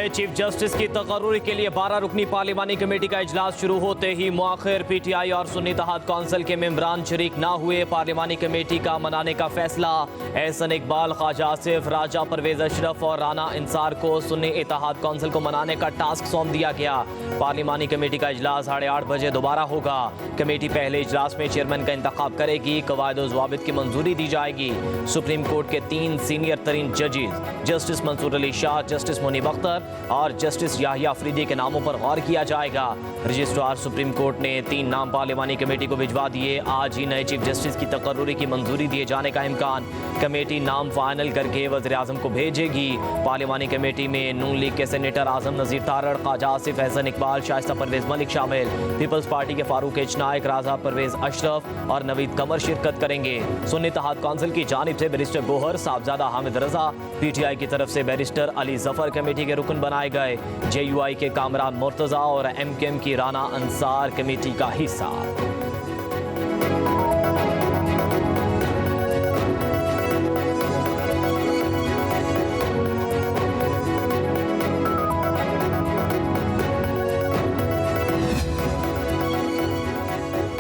नए chief justice की तकर्रुरी के लिए 12 रुकनी पार्लिमानी कमेटी का इजलास शुरू होते ही मुआखिर पीटीआई और सुन्नी इत्तेहाद कौंसिल के मेंबरान शरीक ना हुए। पार्लिमानी कमेटी का मनाने का फैसला। एहसन इकबाल, ख्वाजा आसिफ, राजा परवेज अशरफ और राना इंसार को सुन्नी इत्तेहाद कौंसिल को मनाने का टास्क सौंप दिया गया। पार्लिमानी कमेटी का इजलास 8:30 बजे दोबारा होगा। कमेटी पहले इजलास में चेयरमैन का इंतखाब करेगी। कवायद और ज़वाबित की मंजूरी दी जाएगी। सुप्रीम कोर्ट के 3 सीनियर तरीन जजेस जस्टिस मंसूर अली शाह, जस्टिस मुनीब अख्तर और जस्टिस याहिया अफरीदी के नामों पर गौर किया जाएगा। रजिस्ट्रार सुप्रीम कोर्ट ने 3 नाम पार्लिमानी कमेटी को भिजवा दिए। आज ही नए चीफ जस्टिस की तकर्रुरी की मंजूरी दिए जाने का इम्कान। कमेटी नाम फाइनल करके वज़ीर आज़म को भेजेगी। पार्लिमानी कमेटी में नून लीग के सेनेटर आज़म नज़ीर तारड़, ख्वाजा आसिफ, एहसन इकबाल, शाइस्ता परवेज मलिक शामिल। पीपल्स पार्टी के फारूक एच नायक, राजा परवेज अशरफ और नवीद कमर शिरकत करेंगे। सुन्नी इत्तेहाद कौंसिल की जानिब से बैरिस्टर गोहर, साहबजादा हामिद रजा, पीटीआई की तरफ से बैरिस्टर अली जफर कमेटी के रुकन बनाए गए। जेयूआई के कामरान मुर्तजा और एमकेएम की राना अंसार कमेटी का हिस्सा।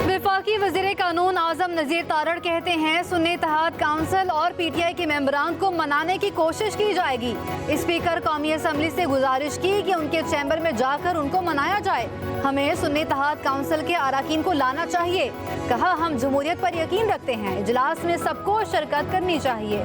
वफाकी वज़ीर कानून आज़म नज़ीर तारड़ कहते हैं सुन्नी इत्तेहाद काउंसिल और पीटीआई के मेंबरान को मनाने की कोशिश की जाएगी। स्पीकर कौमी असम्बली से गुजारिश की कि उनके चैम्बर में जाकर उनको मनाया जाए। हमें सुन्नी इत्तेहाद काउंसिल के अराकीन को लाना चाहिए। कहा, हम जमहूरियत पर यकीन रखते हैं। इजलास में सबको शिरकत करनी चाहिए।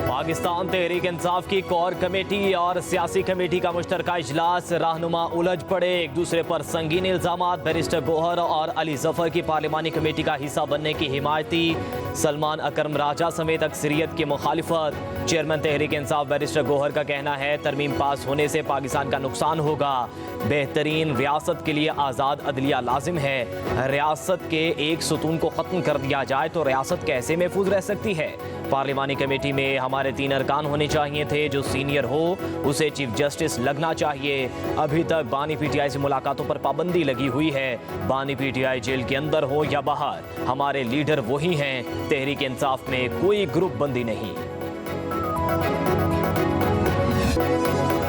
पाकिस्तान तहरीक इंसाफ की कोर कमेटी और सियासी कमेटी का मुश्तरका इजलास। रहनुमा उलझ पड़े, एक दूसरे पर संगीन इल्जामात। बैरिस्टर गोहर और अली जफर की पार्लिमानी कमेटी का हिस्सा बनने की हिमायती। सलमान अकरम राजा समेत अक्सरियत की मुखालिफत। चेयरमैन तहरीक इंसाफ बैरिस्टर गोहर का कहना है तरमीम पास होने से पाकिस्तान का नुकसान होगा। बेहतरीन रियासत के लिए आज़ाद अदलिया लाजिम है। रियासत के एक सुतून को ख़त्म कर दिया जाए तो रियासत कैसे महफूज रह सकती है। पार्लिमानी कमेटी में हमारे 3 अरकान होने चाहिए थे। जो सीनियर हो उसे चीफ जस्टिस लगना चाहिए। अभी तक बानी पीटीआई से मुलाकातों पर पाबंदी लगी हुई है। बानी पीटीआई जेल के अंदर हो या बाहर, हमारे लीडर वही हैं। तहरीक इंसाफ में कोई ग्रुप बंदी नहीं।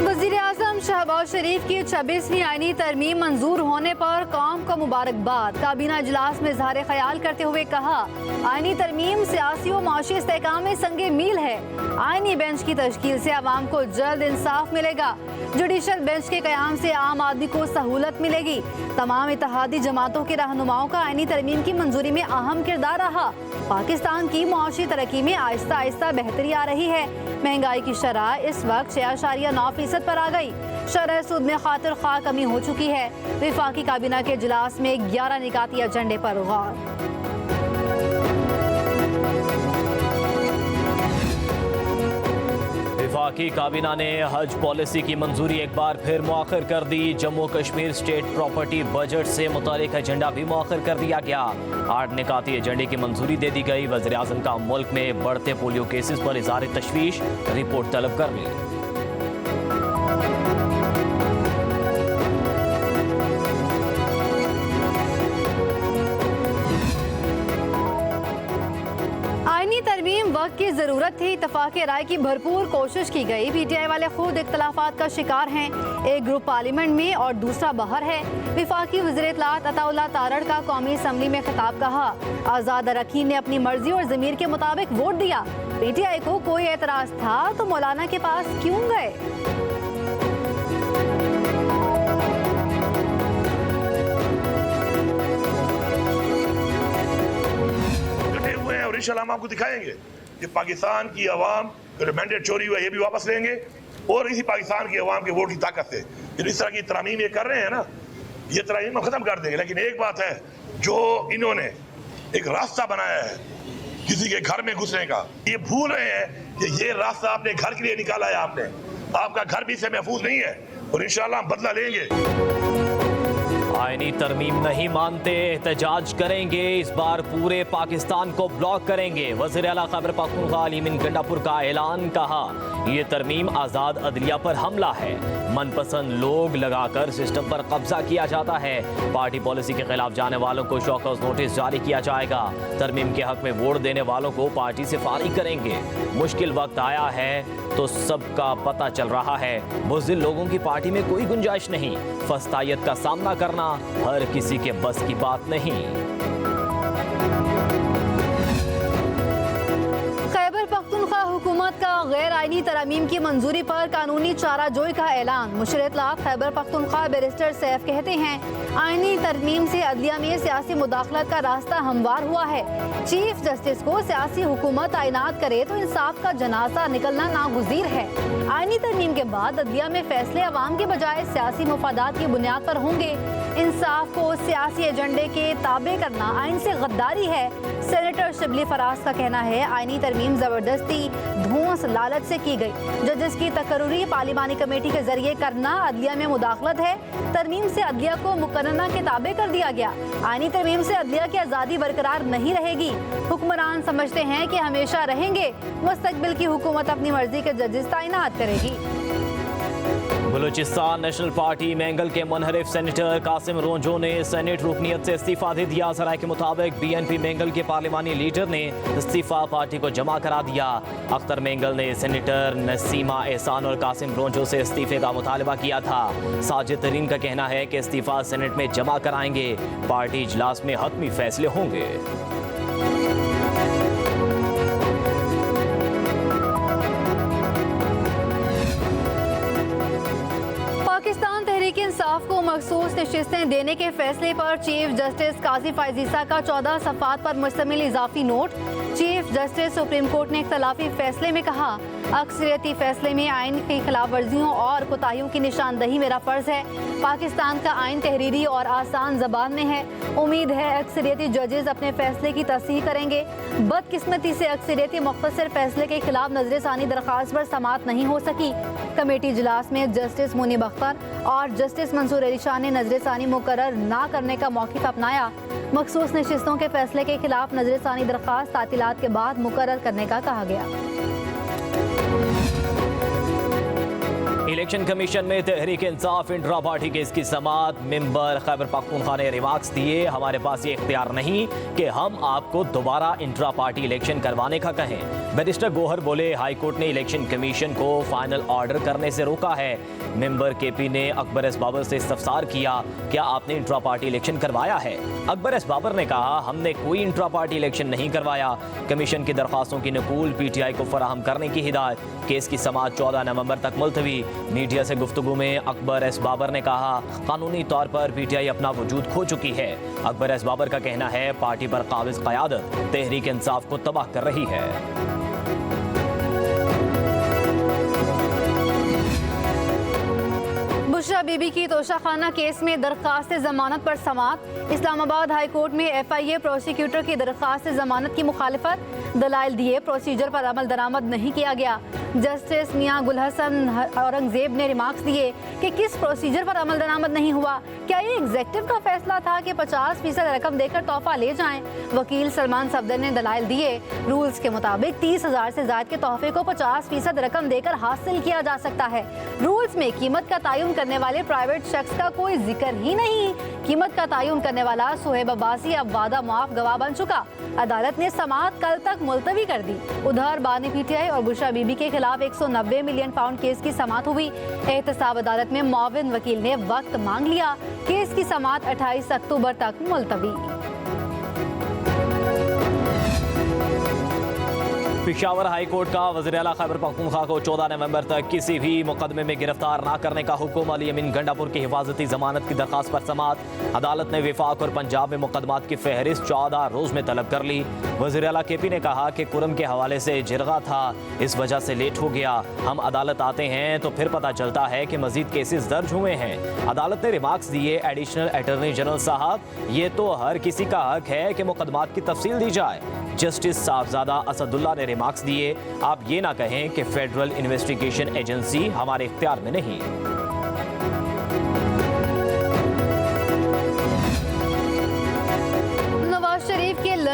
वज़ीर आज़म शहबाज शरीफ की 26वीं आईनी तरमीम मंजूर होने पर कौम को मुबारकबाद। काबीना इजलास में इज़हार ख्याल करते हुए कहा, आईनी तरमीम सियासी और माशी इस्तेहकाम में संगे मील है। आईनी बेंच की तश्कील से आवाम को जल्द इंसाफ मिलेगा। जुडिशल बेंच के क़याम से आम आदमी को सहूलत मिलेगी। तमाम इत्तेहादी जमातों के रहनुमाओं का आईनी तरमीम की मंजूरी में अहम किरदार रहा। पाकिस्तान की मुआशी तरक्की में आहिस्ता आहिस्ता बेहतरी आ रही है। महंगाई की शरह इस वक्त 6.9% पर आ गई। शरह सूद में खातिर खा कमी हो चुकी है। वफाकी काबीना के इजलास में 11 निकाती एजेंडे पर गौर। वफाकी काबीना ने हज पॉलिसी की मंजूरी एक बार फिर मुअख्खर कर दी। Jammu Kashmir state property budget से मुतालिक एजेंडा भी मुअख्खर कर दिया गया। 8 निकाती एजेंडे की मंजूरी दे दी गई। वज़ीर आज़म का मुल्क में बढ़ते पोलियो केसेस पर इज़हार तशवीश, रिपोर्ट तलब कर ली। आईनी तरमीम वक्त की ज़रूरत थी। इत्तफ़ाक़ राय की भरपूर कोशिश की गई। पीटीआई वाले खुद इख्तलाफात का शिकार हैं। एक ग्रुप पार्लियामेंट में और दूसरा बाहर है। वफाकी वज़ीर इत्तलात अताउल्लाह तारड़ का कौमी असम्बली में खिताब। कहा, आज़ाद अरकान ने अपनी मर्जी और ज़मीर के मुताबिक वोट दिया। पीटीआई को कोई एतराज़ था तो मौलाना के पास क्यों गए। और इंशाल्लाह हम आपको दिखाएंगे कि पाकिस्तान की आवाम जो मैंडेट चोरी हुआ ये भी वापस लेंगे और इसी पाकिस्तान की आवाम के वोट की ताकत से जो इस तरह की तरामीम ये कर रहे हैं ना, ये तरामीम खत्म कर देंगे। लेकिन एक बात है, जो इन्होंने एक रास्ता बनाया है किसी के घर में घुसने का, ये भूल रहे हैं कि ये रास्ता अपने घर के लिए निकाला है आपने। आपका घर भी इससे महफूज नहीं है और इंशाल्लाह हम बदला लेंगे। आईनी तरमीम नहीं मानते, एहतजाज करेंगे, इस बार पूरे पाकिस्तान को ब्लॉक करेंगे। वज़ीर आला खैबर पख्तूनख्वा अली अमीन गंडापुर का ऐलान, कहा ये तरमीम आज़ाद अदलिया पर हमला है, मनपसंद लोग लगाकर सिस्टम पर कब्जा किया जाता है। पार्टी पॉलिसी के खिलाफ जाने वालों को शौकस नोटिस जारी किया जाएगा। तरमीम के हक में वोट देने वालों को पार्टी से फारिग करेंगे। मुश्किल वक्त आया है तो सबका पता चल रहा है, बुज़दिल लोगों की पार्टी में कोई गुंजाइश नहीं। फस्तायत का सामना करना हर किसी के बस की बात नहीं। खैबर पख्तूनख्वा हुकूमत का गैर आईनी तरमीम की मंजूरी पर कानूनी चाराजोई का ऐलान। मुशीर इत्तलाआत खैबर पख्तूनख्वा बैरिस्टर सैफ कहते हैं, आईनी तरमीम से अदलिया में सियासी मुदाखलत का रास्ता हमवार हुआ है। चीफ जस्टिस को सियासी हुकूमत तैनात करे तो इंसाफ का जनाजा निकलना नागुज़ीर है। आईनी तरमीम के बाद अदलिया में फैसले अवाम के बजाय सियासी मुफादात की बुनियाद पर होंगे। इंसाफ को सियासी एजेंडे के ताबे करना आइन से गद्दारी है। सेनेटर शिबली फराज का कहना है, आईनी तरमीम जबरदस्ती, धूस, लालच से की गई। जजेस की तकर्री पार्लिमानी कमेटी के जरिए करना अदलिया में मुदाखलत है। तरमीम से अदलिया को मुकन्ना के ताबे कर दिया गया। आईनी तरमीम से अदलिया की आज़ादी बरकरार नहीं रहेगी। हुक्मरान समझते हैं कि हमेशा रहेंगे। मुस्तकबिल की हुकूमत अपनी मर्जी के जजेस तैनात करेगी। बलूचिस्तान नेशनल पार्टी मैंगल के मुनहरिफ सेनेटर कासिम रोंजो ने सेनेट रुकनीत से इस्तीफा दे दिया। ज़राए के मुताबिक BNP मैंगल के पार्लिमानी लीडर ने इस्तीफा पार्टी को जमा करा दिया। अख्तर मैंगल ने सेनेटर नसीमा एहसान और कासिम रोंजो से इस्तीफे का मुतालबा किया था। साजिद तरीन का कहना है कि इस्तीफा सेनेट में जमा कराएंगे। पार्टी इजलास में हतमी फैसले होंगे। पाकिस्तान तहरीक इंसाफ को मखसूस नशिस्तें देने के फैसले पर चीफ जस्टिस काजी फायज़ ईसा का 14 सफ़ात पर मुश्तमिल इजाफी note. Chief justice supreme court ने इख्तलाफी फैसले में कहा, अक्सरियती फैसले में आइन की खिलाफ वर्जियों और कोताहियों की निशानदही मेरा फ़र्ज़ है। पाकिस्तान का आइन तहरीरी और आसान ज़बान में है। उम्मीद है अक्सरियती जजेस अपने फैसले की तस्दीक करेंगे। बदकिस्मती से अक्सरियती मुख्तसर फैसले के खिलाफ नजरसानी दरख्वास्त पर समाअत नहीं हो सकी। कमेटी इजलास में जस्टिस मुनीब अख्तर और जस्टिस मंसूर अली शाह ने नजरसानी मुकर्रर ना करने का मौक़िफ़ अपनाया। मखसूस नशिस्तों के फैसले के खिलाफ नजरसानी दरख्वास्त तातीलात के बाद मुकर्रर करने का कहा गया। इलेक्शन कमीशन में Tehreek Insaf intra party case की समाअत। मेंबर खैबर पख्तूनख्वा ने रिमार्क्स दिए, हमारे पास ये इख्तियार नहीं कि हम आपको दोबारा इंट्रा पार्टी इलेक्शन करवाने का कहें। बैरिस्टर गोहर बोले, हाई कोर्ट ने इलेक्शन कमीशन को फाइनल ऑर्डर करने से रोका है। मेंबर KP ने अकबर एस बाबर से इस्तफसार किया, क्या आपने इंट्रा पार्टी इलेक्शन करवाया है? अकबर एस बाबर ने कहा, हमने कोई इंट्रा पार्टी इलेक्शन नहीं करवाया। कमीशन की दरख्वास्तों की नकूल PTI को फराहम करने की हिदायत। केस की समाअत 14 नवंबर तक मुलतवी। मीडिया से गुफ्तगू में अकबर एस बाबर ने कहा, कानूनी तौर पर PTI अपना वजूद खो चुकी है। अकबर एस बाबर का कहना है, पार्टी पर काबिज क़यादत तहरीक इंसाफ को तबाह कर रही है। बुशरा बीबी की तोशाखाना केस में दरख्वास्त जमानत पर समाअत। इस्लामाबाद हाई कोर्ट में FIA प्रोसिक्यूटर की दरख्वास्त जमानत की मुखालिफत। दलाइल दिए, प्रोसीजर पर अमल दरामद नहीं किया गया। जस्टिस मियां गुलहसन औरंगजेब ने रिमार्क्स दिए कि किस प्रोसीजर पर अमल दरामद नहीं हुआ? क्या ये एग्जेक्टिव का फैसला था कि 50% रकम देकर तोहफा ले जाएं? वकील सलमान सफदर ने दलाइल दिए, रूल्स के मुताबिक 30,000 से ज़ायद के तोहफे को 50% रकम देकर हासिल किया जा सकता है। रूल्स में कीमत का तयन करने वाले प्राइवेट शख्स का कोई जिक्र ही नहीं। कीमत का तयन करने वाला सुहेब अब्बासी अब वादा मुआफ गवाह बन चुका। अदालत ने समाअत कल तक मुलतवी कर दी। उधर बानी PTI और बुशरा बीबी के खिलाफ 190 मिलियन पाउंड केस की समाअत हुई। एहतसाब अदालत में मुआविन वकील ने वक्त मांग लिया। केस की समाअत 28 अक्टूबर तक मुलतवी। पेशावर हाई कोर्ट का वज़ीर आला खैबर पख्तूनख्वा को 14 नवंबर तक किसी भी मुकदमे में गिरफ्तार न करने का हुक्म। अली अमीन गंडापुर की हिफाजती जमानत की दरख्वास्त पर समाअत। अदालत ने विफाक और पंजाब में मुकदमात की फहरिस्त 14 रोज में तलब कर ली। वज़ीर आला KP ने कहा कि कुरम के हवाले से जिरगा था, इस वजह से लेट हो गया। हम अदालत आते हैं तो फिर पता चलता है कि मजीद केसेस दर्ज हुए हैं। अदालत ने रिमार्क्स दिए, एडिशनल अटॉर्नी जनरल साहब, ये तो हर किसी का हक है कि मुकदमात की तफसील दी जाए। जस्टिस साहबजादा असदुल्ला ने रिमार्क्स दिए, आप ये ना कहें कि फेडरल इन्वेस्टिगेशन एजेंसी हमारे इख्तियार में नहीं।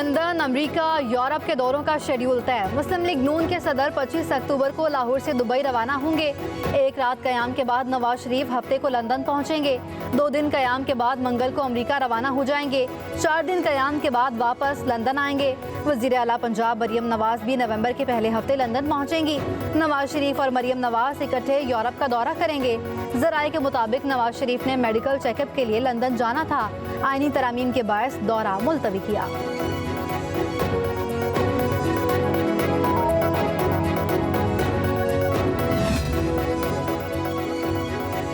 लंदन, अमेरिका, यूरोप के दौरों का शेड्यूल तय। मुस्लिम लीग नून के सदर 25 अक्टूबर को लाहौर से दुबई रवाना होंगे। एक रात कयाम के बाद नवाज शरीफ हफ्ते को लंदन पहुंचेंगे। 2 दिन कयाम के बाद मंगल को अमेरिका रवाना हो जाएंगे। 4 दिन कयाम के बाद वापस लंदन आएंगे। वज़ीर आला पंजाब मरियम नवाज भी नवंबर के पहले हफ्ते लंदन पहुंचेंगी। नवाज शरीफ और मरियम नवाज इकट्ठे यूरोप का दौरा करेंगे। जराये के मुताबिक नवाज शरीफ ने मेडिकल चेकअप के लिए लंदन जाना था। आईनी तरामीम के बायस दौरा मुलतवी किया।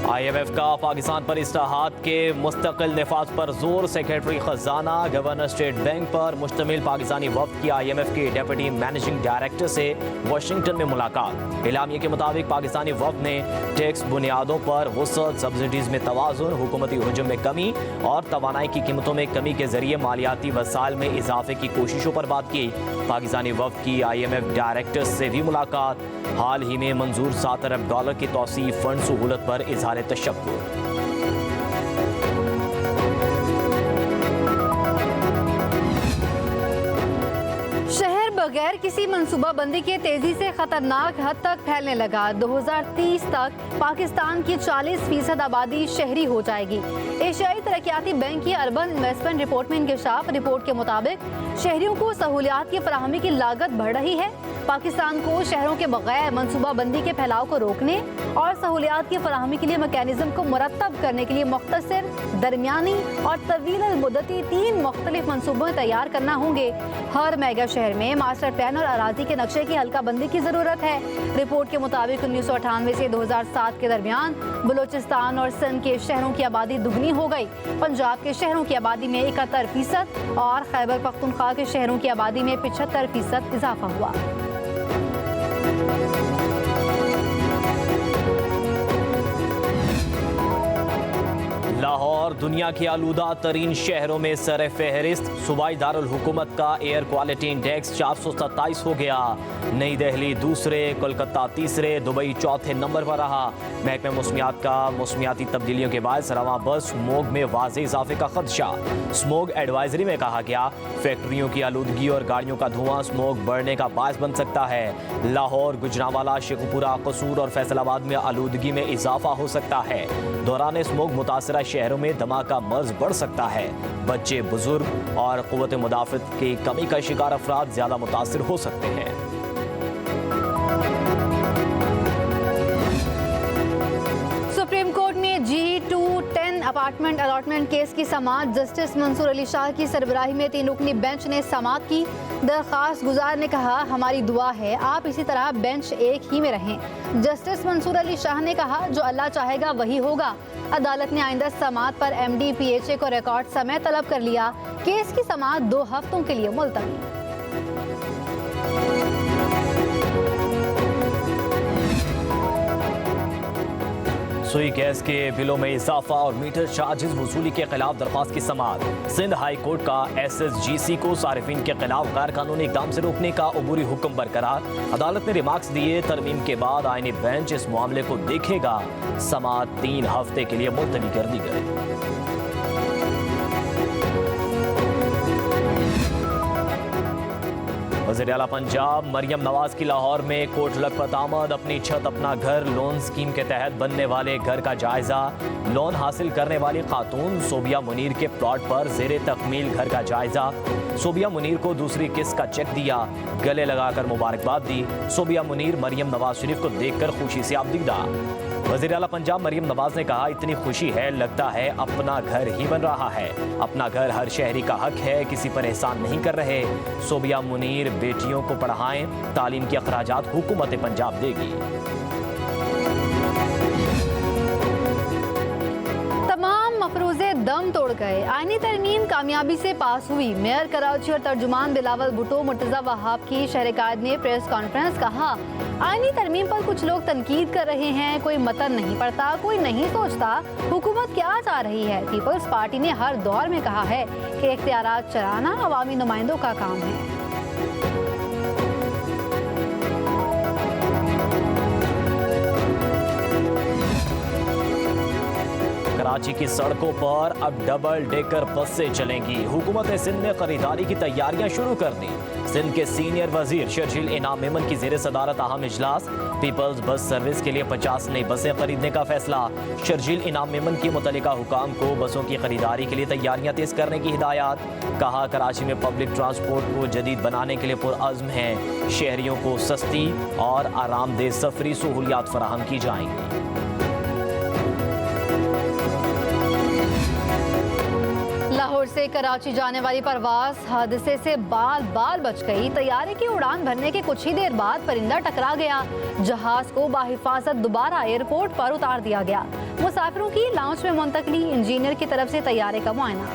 IMF का पाकिस्तान पर इस्लाहात के मुस्तकिल निफाज पर जोर। सेक्रेटरी खजाना गवर्नर स्टेट बैंक पर मुश्तमिल पाकिस्तानी वफ्द की IMF के डेप्यूटी मैनेजिंग डायरेक्टर से वाशिंगटन में मुलाकात। एलामिया के मुताबिक पाकिस्तानी वफ्द ने टैक्स बुनियादों पर वसअत, सब्सिडीज में तवाज़ुन, हुकूमती हुजूम में कमी और तवानाई की कीमतों में कमी के जरिए मालियाती वसाइल में इजाफे की कोशिशों पर बात की। पाकिस्तानी वफ्द की IMF डायरेक्टर से भी मुलाकात। हाल ही में मंजूर $7 अरब की तौसीफ फंड सहूलत पर इजहार तशक्कुर। शहर बगैर किसी मंसूबाबंदी के तेजी से खतरनाक हद तक फैलने लगा। 2030 तक पाकिस्तान की 40% आबादी शहरी हो जाएगी। एशियाई तरक्याती बैंक की अर्बन इन्वेस्टमेंट रिपोर्ट में इंकशाफ रिपोर्ट के मुताबिक शहरियों को सहूलियात की फराहमी की लागत बढ़ रही है। पाकिस्तान को शहरों के बगैर मंसूबाबंदी के फैलाव को रोकने और सहूलियात की फराहमी के लिए मैकेनिज्म को मुरतब करने के लिए मुख्तसर, दरमियानी और तवील मुद्दती 3 मुख्तलिफ मंसूबे तैयार करना होंगे। हर मेगा शहर में मास्टर प्लान और अराजी के नक्शे की हल्काबंदी की जरूरत है। रिपोर्ट के मुताबिक 1998 से 2007 के दरमियान बलूचिस्तान और सिंध के शहरों की आबादी दुगनी हो गई। पंजाब के शहरों की आबादी में 71% और खैबर पख्तूनख्वा के शहरों की आबादी में 75% इजाफा हुआ। लाहौर दुनिया के आलूदा तरीन शहरों में सर फहरिस्त। सूबाई दारुल हुकूमत का एयर क्वालिटी इंडेक्स 427 हो गया। नई दिल्ली दूसरे, कोलकाता तीसरे, दुबई चौथे नंबर पर रहा। महकमे मौसमियात का मौसमियाती तब्दीलियों के बाद रवां बस स्मोग में वाज़े इजाफे का खदशा। स्मोग एडवाइजरी में कहा गया, फैक्ट्रियों की आलूदगी और गाड़ियों का धुआं स्मोग बढ़ने का बायस बन सकता है। लाहौर, गुजरांवाला, शेखुपुरा, कसूर और फैसलाबाद में आलूदगी में इजाफा हो सकता है। दौरान स्मोग मुतासरा शहरों में दमा का मर्ज बढ़ सकता है। बच्चे, बुजुर्ग और कुव्वत मुदाफ़त की कमी का शिकार अफराद ज्यादा मुतासिर हो सकते हैं। सुप्रीम कोर्ट में G210 अपार्टमेंट अलॉटमेंट केस की समाअत जस्टिस मंसूर अली शाह की सरबराही में 3 रुकनी बेंच ने समाअत की। दरख्वास्त गुजार ने कहा, हमारी दुआ है आप इसी तरह बेंच एक ही में रहें। जस्टिस मंसूर अली शाह ने कहा, जो अल्लाह चाहेगा वही होगा। अदालत ने आइंदा समाअत पर MD PHA को रिकॉर्ड समय तलब कर लिया। केस की समाअत 2 हफ्तों के लिए मुलतवी। सुई गैस के बिलों में इजाफा और मीटर चार्जेस वसूली के खिलाफ दरख्वास्त की समाअत। सिंध हाई कोर्ट का SSGC को सारिफिन के खिलाफ गैर कानूनी इकदाम से रोकने का अबूरी हुक्म बरकरार। अदालत ने रिमार्क्स दिए, तरमीम के बाद आईनी बेंच इस मामले को देखेगा। समाअत 3 हफ्ते के लिए मुलतवी कर दी गई। वज़ीर आला पंजाब मरियम नवाज की लाहौर में कोट लखपत आमद। अपनी छत अपना घर लोन स्कीम के तहत बनने वाले घर का जायजा। लोन हासिल करने वाली खातून सोबिया मुनीर के प्लॉट पर ज़ेरे तकमील घर का जायजा। सोबिया मुनीर को दूसरी किस्त का चेक दिया, गले लगाकर मुबारकबाद दी। सोबिया मुनीर मरियम नवाज शरीफ को देखकर खुशी से आबदीदा। वज़ीर आला पंजाब मरियम नवाज ने कहा, इतनी खुशी है, लगता है अपना घर ही बन रहा है। अपना घर हर शहरी का हक है, किसी पर एहसान नहीं कर रहे। सोबिया मुनीर बेटियों को पढ़ाएं, तालीम के अखराजात हुकूमत पंजाब देगी। मफरूज़े दम तोड़ गए। आईनी तरमीम कामयाबी से पास हुई। मेयर कराची और तर्जुमान बिलावल भुट्टो मुर्तज़ा वहाब की शहरकायद में प्रेस कॉन्फ्रेंस। कहा, आईनी तरमीम पर कुछ लोग तनकीद कर रहे हैं, कोई मतन नहीं पढ़ता, कोई नहीं सोचता हुकूमत क्या चाह रही है। पीपल्स पार्टी ने हर दौर में कहा है कि इख्तियारात चलाना अवामी नुमाइंदों का काम है। कराची की सड़कों पर अब डबल डेकर बसें चलेंगी। हुकूमत सिंध ने खरीदारी की तैयारियां शुरू कर दी। सिंध के सीनियर वजीर शर्जील इनाम मेमन की जेर सदारत अहम इजलास। पीपल्स बस सर्विस के लिए 50 नई बसें खरीदने का फैसला। शर्जील इनाम मेमन की मुतल्लिका हुकाम को बसों की खरीदारी के लिए तैयारियां तेज करने की हिदायत। कहा कराची में पब्लिक ट्रांसपोर्ट को जदीद बनाने के लिए पुरअज़्म है। शहरियों को सस्ती और आरामदेह सफरी सहूलियात फराहम की जाएंगी। लाहौर से कराची जाने वाली परवाज हादसे से बाल बाल बच गई। तैयारे की उड़ान भरने के कुछ ही देर बाद परिंदा टकरा गया। जहाज को बाहिफाजत दोबारा एयरपोर्ट पर उतार दिया गया। मुसाफिरों की लाउंज में मुंतकली, इंजीनियर की तरफ से तैयारे का मुआयना।